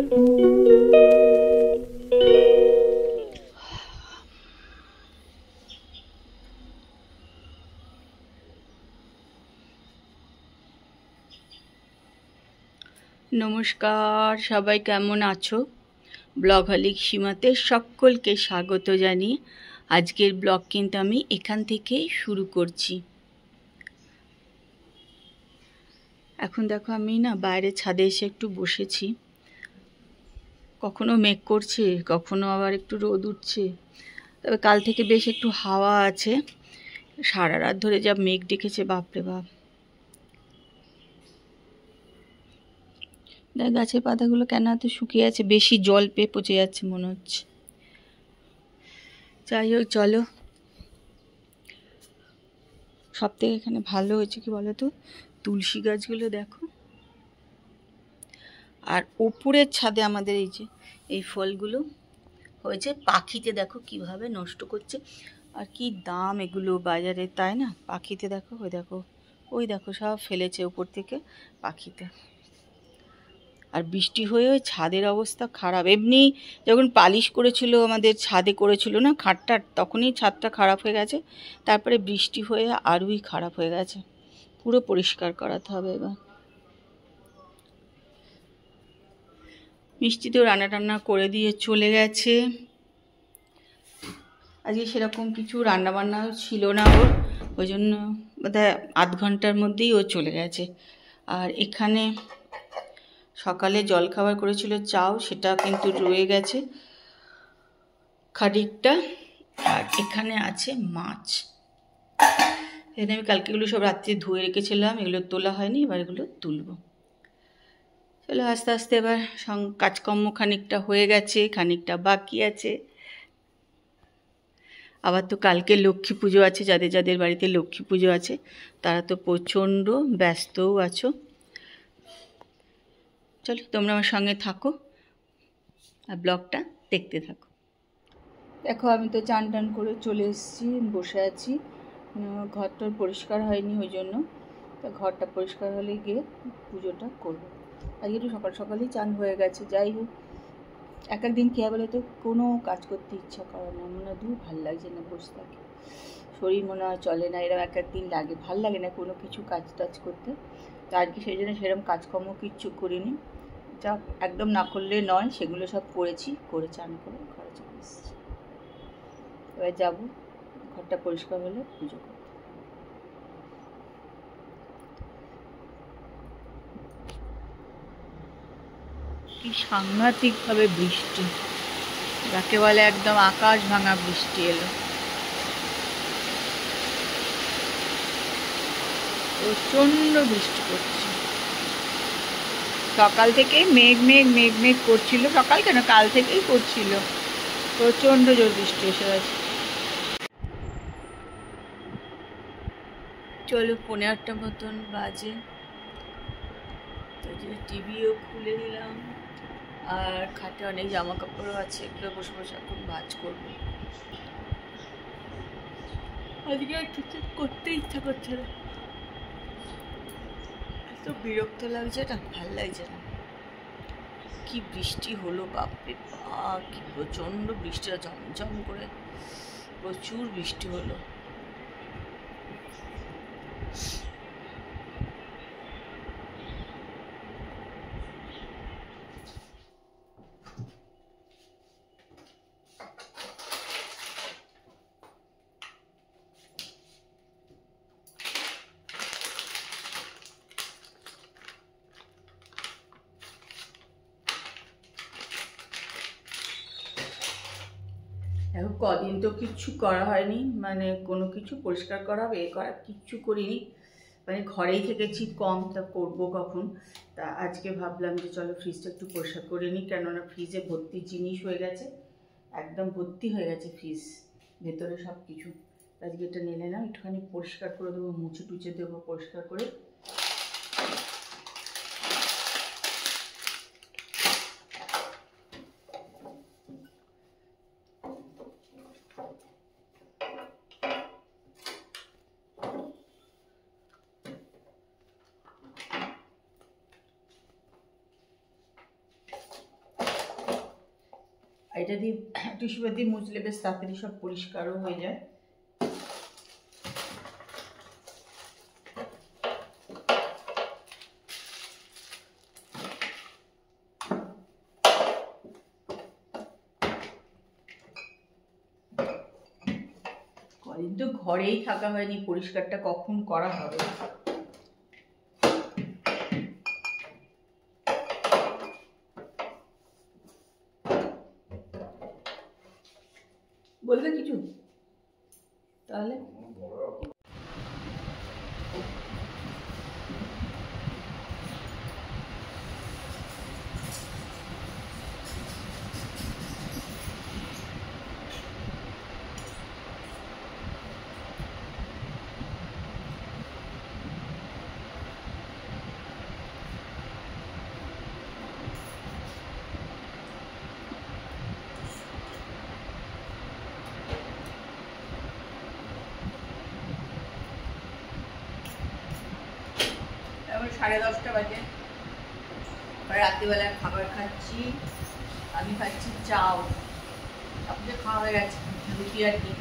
নমস্কার, সবাই কেমন আছো? ব্লগহলিক সীমাতে সকলকে স্বাগত জানিয়ে আজকের ব্লগ কিন্তু আমি এখান থেকেই শুরু করছি। এখন দেখো আমি না বাইরে ছাদে এসে একটু বসেছি। কখনো মেঘ করছে, কখনো আবার একটু রোদ উঠছে। তবে কাল থেকে বেশ একটু হাওয়া আছে। সারা রাত ধরে যা মেঘ ডেকেছে, বাপরে বাপ। গাছের পাতাগুলো কেন এত শুকিয়ে আছে, বেশি জল পেয়ে পচে যাচ্ছে মনে হচ্ছে। যাই হোক, চলো। সব থেকে এখানে ভালো হয়েছে কি বলো তো, তুলসী গাছগুলো দেখো। আর ওপরের ছাদে আমাদের এই ফলগুলো হয়েছে। পাখিতে দেখো কিভাবে নষ্ট করছে, আর কি দাম এগুলো বাজারে, তাই না? পাখিতে দেখো, ওই দেখো সব ফেলেছে ওপর থেকে পাখিতে। আর বৃষ্টি হয়ে ওই ছাদের অবস্থা খারাপ। এমনি যখন পালিশ করেছিল, আমাদের ছাদে করেছিল না খাটটা, তখনই ছাদটা খারাপ হয়ে গেছে। তারপরে বৃষ্টি হয়ে আরোই খারাপ হয়ে গেছে। পুরো পরিষ্কার করাতে হবে এবার। মিষ্টি তো রান্না করে দিয়ে চলে গেছে। আজকে সেরকম কিছু রান্নাবান্নাও ছিল না ওর, ওই জন্য বোধহয় আধ ঘন্টার মধ্যেই ও চলে গেছে। আর এখানে সকালে জলখাবার করেছিল চাও, সেটা কিন্তু রয়ে গেছে খানিকটা। আর এখানে আছে মাছ। এখানে আমি কালকেগুলো সব রাত্রে ধুয়ে রেখেছিলাম, এগুলো তোলা হয়নি, এবার এগুলো তুলবো। চলো আস্তে আস্তে এবার কাজকর্ম খানিকটা হয়ে গেছে, খানিকটা বাকি আছে। আবার তো কালকে লক্ষ্মী পুজো আছে। যাদের যাদের বাড়িতে লক্ষ্মী পুজো আছে তারা তো প্রচণ্ড ব্যস্তও আছো। চলো তোমরা আমার সঙ্গে থাকো আর ব্লগটা দেখতে থাকো। দেখো আমি তো চান টান করে চলে এসেছি, বসে আছি। ঘরটা পরিষ্কার হয়নি, ওই জন্য তা ঘরটা পরিষ্কার হলে গিয়ে পুজোটা করবো। আজকে একটু সকাল সকালই চান হয়ে গেছে। যাই হোক, এক একদিন কী বলে তো কোনো কাজ করতে ইচ্ছা করে না, মনে হয় ভালো লাগছে না, বসে থাকে, শরীর মনে হয় চলে না, এরকম এক একদিন লাগে, ভাল লাগে না কোনো কিছু কাজ টাজ করতে। তো আজকে সেই জন্য সেরকম কাজকর্ম কিচ্ছু করিনি, যা একদম না করলে নয় সেগুলো সব করেছি, করে চান করে ঘরে চলে এসেছি। এবার যাবো ঘরটা পরিষ্কার হলে পুজো করতে। কি সাংঘাতিকভাবে বৃষ্টি, যাকে বলে একদম আকাশ ভাঙা বৃষ্টি এলো। প্রচণ্ড বৃষ্টি পড়ছে। সকাল থেকেই মেঘ মেঘ মেঘ মেঘ করছিল, সকাল কেন কাল থেকেই করছিল, প্রচণ্ড জোর বৃষ্টি এসে গেছে। চলো 8:30 মতন বাজে, তো যে টিভিও খুলে দিলাম, আর খাটে অনেক জামা কাপড়ও আছে, এগুলো বসে বসে এখন ভাঁজ করবো। আজকে আর কিছু করতে ইচ্ছা করছে না, এত বিরক্ত লাগছে না, ভাল লাগছে না। কি বৃষ্টি হলো, বাপরে বাপ, কি প্রচণ্ড বৃষ্টিটা ঝমঝম করে, প্রচুর বৃষ্টি হলো। এখন কদিন তো কিচ্ছু করা হয়নি, মানে কোনো কিছু পরিষ্কার করা করা কিচ্ছু করিনি, মানে ঘরেই থেকেছি কম, তা করবো কখন। তা আজকে ভাবলাম যে চলো ফ্রিজটা একটু পরিষ্কার করে নিই, কেননা ফ্রিজে ভর্তি জিনিস হয়ে গেছে, একদম ভর্তি হয়ে গেছে ফ্রিজ ভেতরে সব কিছু। আজকে এটা নিয়ে নিলাম, একটুখানি পরিষ্কার করে দেবো, মুছে টুচে দেবো পরিষ্কার করে। এটা দিয়ে টিস্যু পেপার দিয়ে মুছলে বেশ তাড়াতাড়ি সব পরিষ্কারও হয়ে যায়। কদিন তো ঘরেই থাকা হয়নি, পরিষ্কারটা কখন করা হবে। বলবে কিছু তাহলে? এখন 10:30 বাজে, রাত্রিবেলার খাবার খাচ্ছি। আমি খাচ্ছি চাও, আপনাদের খাওয়া হয়ে গেছে, রুটি আর কি।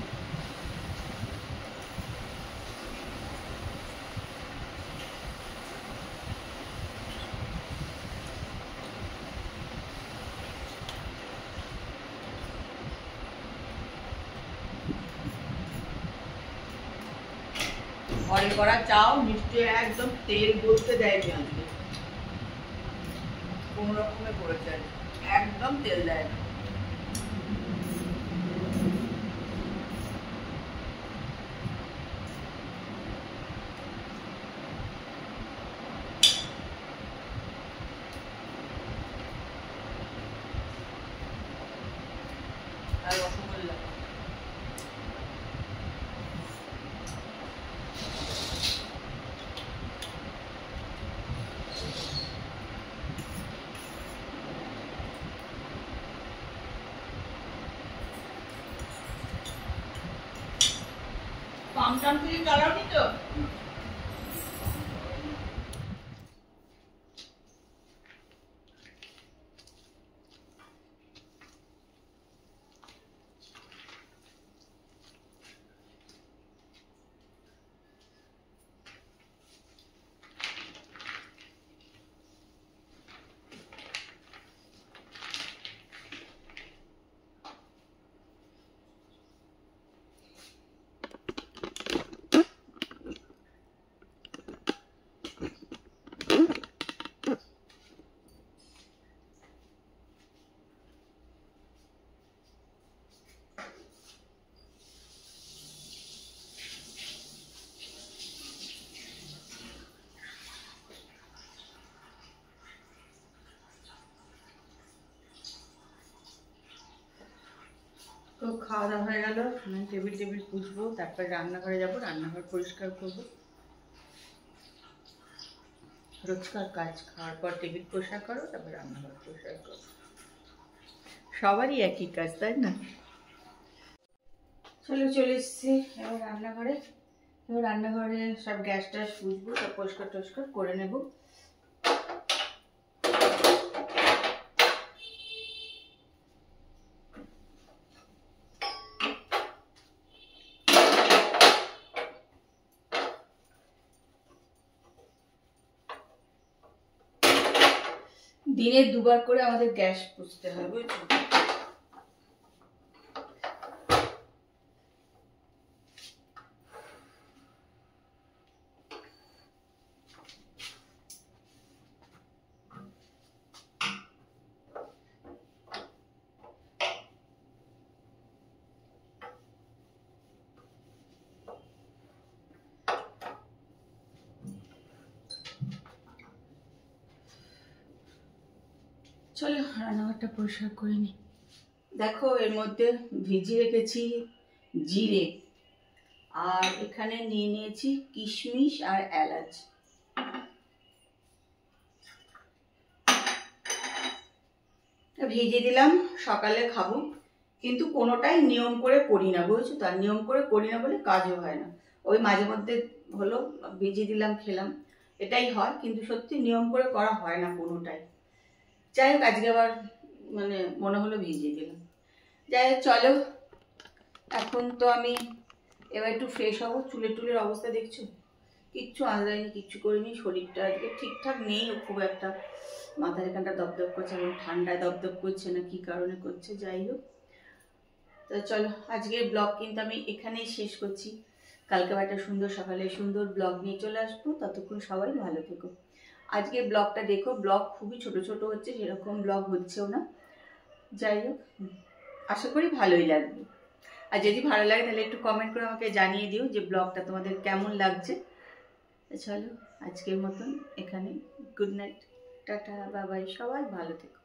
ঘরে করা চাও নিশ্চয়ই একদম তেল বলতে দেয়নি, আজকে কোনো রকমে করেছে, একদম তেল দেয় না। আর রসগোল্লা পামটাম থেকে চালাওনি তো? তো খাওয়া দাওয়া হয়ে গেল, আমি টেবিল পুছবো, তারপর রান্নাঘরে যাবো, রান্নাঘর পরিষ্কার করবো। রোজকার কাজ, খাওয়ার পর টেবিল পরিষ্কার করো, তারপর রান্নাঘর পরিষ্কার করো, সবারই একই কাজ, তাই না? চলে এসছি এবার রান্নাঘরে। এবার রান্নাঘরে সব গ্যাস ট্যাস পুছবো, সব পরিষ্কার টরিষ্কার করে নেব। দিনে দুবার করে আমাদের গ্যাস পুছতে হয়, বুঝছো? চলো রান্নাঘরটা পরিষ্কার করে নিই। দেখো এর মধ্যে ভিজিয়ে রেখেছি জিরে, আর এখানে নিয়ে নিয়েছি কিশমিশ আর এলাচ। ভিজিয়ে দিলাম, সকালে খাবো, কিন্তু কোনোটাই নিয়ম করে করি না, বুঝছো? তার নিয়ম করে করি না বলে কাজও হয় না। ওই মাঝে মধ্যে হলো ভিজিয়ে দিলাম, খেলাম, এটাই হয়, কিন্তু সত্যি নিয়ম করে করা হয় না কোনোটাই। যাই হোক, আজকে আবার মানে মনে হলো ভিজিয়ে দিলাম। যাই হোক, চলো এখন তো আমি এবার একটু ফ্রেশ হবো। চুলের অবস্থা দেখছো, কিচ্ছু আঁচড়াইনি, কিচ্ছু করিনি। শরীরটা আজকে ঠিকঠাক নেই খুব একটা, মাথার এখানটা দপদপ করছে, এবং ঠান্ডায় দপদপ করছে না কি কারণে করছে। যাই হোক, তো চলো আজকের ব্লগ কিন্তু আমি এখানেই শেষ করছি। কালকে একটা সুন্দর সকালে সুন্দর ব্লগ নিয়ে চলে আসবো। ততক্ষণ সবাই ভালো থেকো। আজকের ব্লগটা দেখো, ব্লগ খুবই ছোট ছোট হচ্ছে, সেরকম ব্লগ হচ্ছেও না। যাই হোক, আশা করি ভালোই লাগবে। আর যদি ভালো লাগে তাহলে একটু কমেন্ট করে আমাকে জানিয়ে দিও যে ব্লগটা তোমাদের কেমন লাগছে। চলো আজকের মতন এখানে, good night, tata, bye bye, সবাই ভালো থেকো।